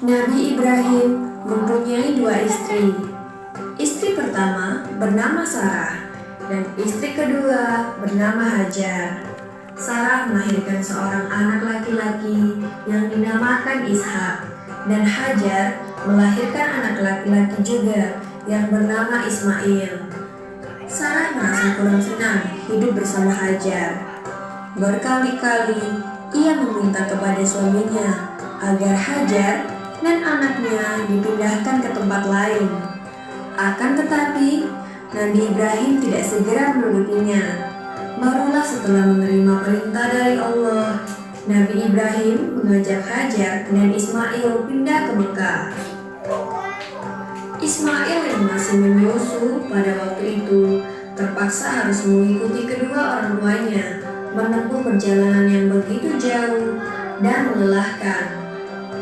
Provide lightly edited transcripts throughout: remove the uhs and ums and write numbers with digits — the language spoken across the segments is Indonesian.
Nabi Ibrahim mempunyai dua istri. Istri pertama bernama Sarah dan istri kedua bernama Hajar. Sarah melahirkan seorang anak laki-laki yang dinamakan Ishak, dan Hajar melahirkan anak laki-laki juga yang bernama Ismail. Sarah merasa kurang senang hidup bersama Hajar. Berkali-kali ia meminta kepada suaminya agar Hajar dan anaknya dipindahkan ke tempat lain. Akan tetapi, Nabi Ibrahim tidak segera menurutinya. Barulah setelah menerima perintah dari Allah, Nabi Ibrahim mengajak Hajar dan Ismail pindah ke Mekah. Ismail yang masih menyusu pada waktu itu terpaksa harus mengikuti kedua orang tuanya menempuh perjalanan yang begitu jauh dan melelahkan.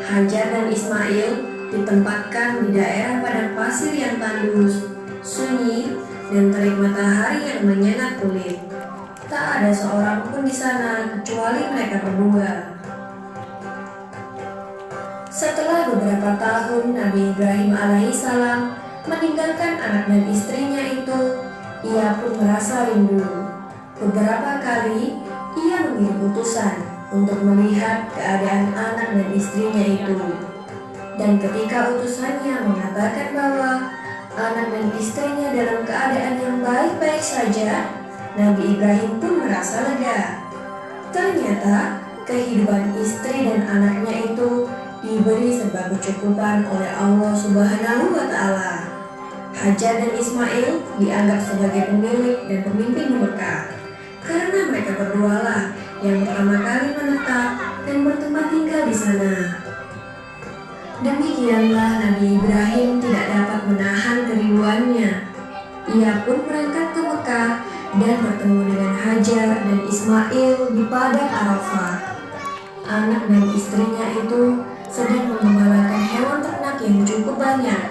Hajar dan Ismail ditempatkan di daerah padang pasir yang tandus, sunyi, dan terik matahari yang menyengat kulit. Tak ada seorang pun di sana kecuali mereka berdua. Setelah beberapa tahun Nabi Ibrahim alaihissalam meninggalkan anak dan istrinya itu, ia pun merasa rindu. Beberapa kali ia mengirim utusan untuk melihat keadaan anak dan istrinya itu. Dan ketika utusannya mengatakan bahwa anak dan istrinya dalam keadaan yang baik-baik saja, Nabi Ibrahim pun merasa lega. Ternyata kehidupan istri dan anaknya itu diberi serba kecukupan oleh Allah Subhanahu wa Ta'ala. Hajar dan Ismail dianggap sebagai pemilik dan pemimpin Mekah karena mereka berdualah yang pertama kali menetap dan bertempat tinggal di sana. Demikianlah Nabi Ibrahim tidak dapat menahan kerinduannya. Ia pun berangkat ke Mekah dan bertemu dengan Hajar dan Ismail di padang Arafah. Anak dan istrinya itu sedang mengembalakan hewan ternak yang cukup banyak.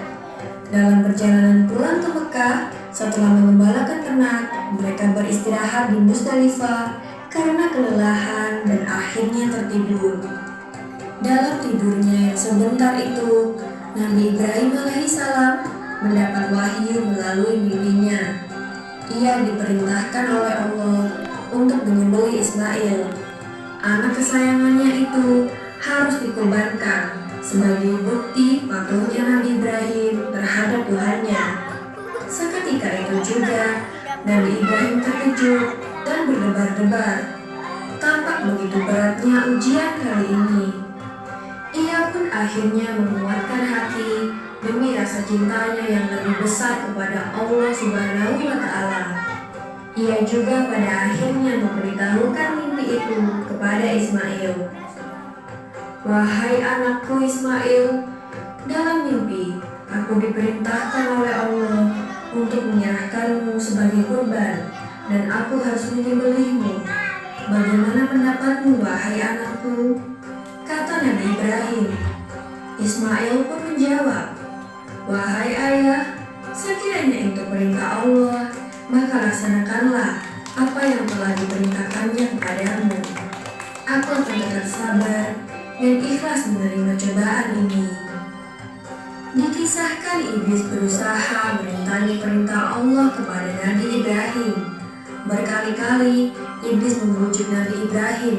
Dalam perjalanan pulang ke Mekah, setelah mengembalakan ternak, mereka beristirahat di Musdalifah karena kelelahan dan akhirnya tertidur. Dalam tidurnya yang sebentar itu, Nabi Ibrahim alaihissalam mendapat wahyu melalui mimpinya. Ia diperintahkan oleh Allah untuk menyembelih Ismail. Anak kesayangannya itu harus dikorbankan sebagai bukti patuhnya Nabi Ibrahim terhadap Tuhannya. Seketika itu juga Nabi Ibrahim terkejut dan berdebar-debar. Tampak begitu beratnya ujian kali ini. Ia pun akhirnya menguatkan hati demi rasa cintanya yang lebih besar kepada Allah Subhanahu wa Ta'ala. Ia juga pada akhirnya memberitahukan mimpi itu kepada Ismail. "Wahai anakku Ismail, dalam mimpi aku diperintahkan oleh Allah untuk menyerahkanmu sebagai korban dan aku harus menyembelihmu. Bagaimana pendapatmu, wahai anakku?" kata Nabi Ibrahim. Ismail pun menjawab, "Wahai ayah, sekiranya itu perintah Allah, maka laksanakanlah apa yang telah diperintahkannya kepadamu. Aku akan tetap sabar dan ikhlas menerima cobaan ini." Dikisahkan iblis berusaha merintangi perintah Allah kepada Nabi Ibrahim. Berkali-kali iblis membujuk Nabi Ibrahim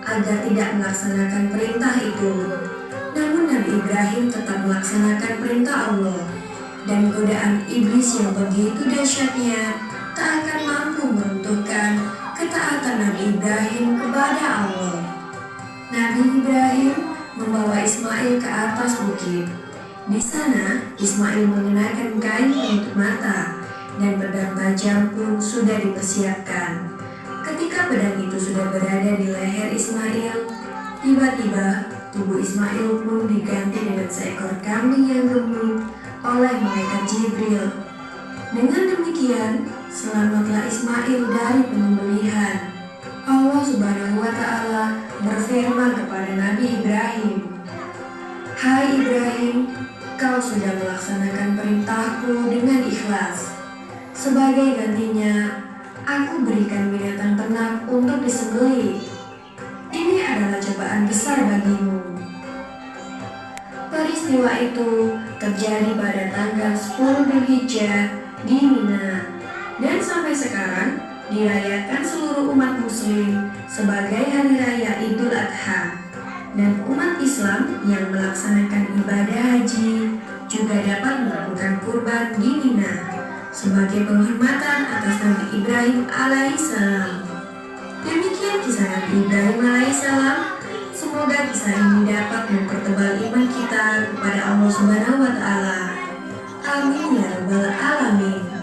agar tidak melaksanakan perintah itu. Namun Nabi Ibrahim tetap melaksanakan perintah Allah, dan godaan iblis yang begitu dahsyatnya tak akan mampu meruntuhkan ketaatan Nabi Ibrahim kepada Allah. Nabi Ibrahim membawa Ismail ke atas bukit. Di sana, Ismail mengenakan kain penutup mata dan pedang tajam pun sudah dipersiapkan. Ketika pedang itu sudah berada di leher Ismail, tiba-tiba tubuh Ismail pun diganti dengan seekor kambing yang gemuk oleh malaikat Jibril. Dengan demikian, selamatlah Ismail dari penyembelihan. Allah Subhanahu wa Ta'ala berfirman kepada Nabi Ibrahim, "Hai Ibrahim, kau sudah melaksanakan perintahku dengan ikhlas. Sebagai gantinya, aku berikan binatang ternak untuk disembelih. Ini adalah cobaan besar bagimu." peristiwa itu terjadi pada tanggal 10 Dzulhijjah di Mina, dan sampai sekarang dirayakan seluruh umat muslim sebagai hari raya Idul Adha. Dan umat Islam yang melaksanakan ibadah haji juga dapat melakukan kurban di Mina sebagai penghormatan atas Nabi Ibrahim alaihissalam. Demikian kisah Nabi Ibrahim alaihissalam. Semoga kisah ini dapat mempertebal iman kita kepada Allah Subhanahu wa Ta'ala. Amin ya Rabbal 'Alamin.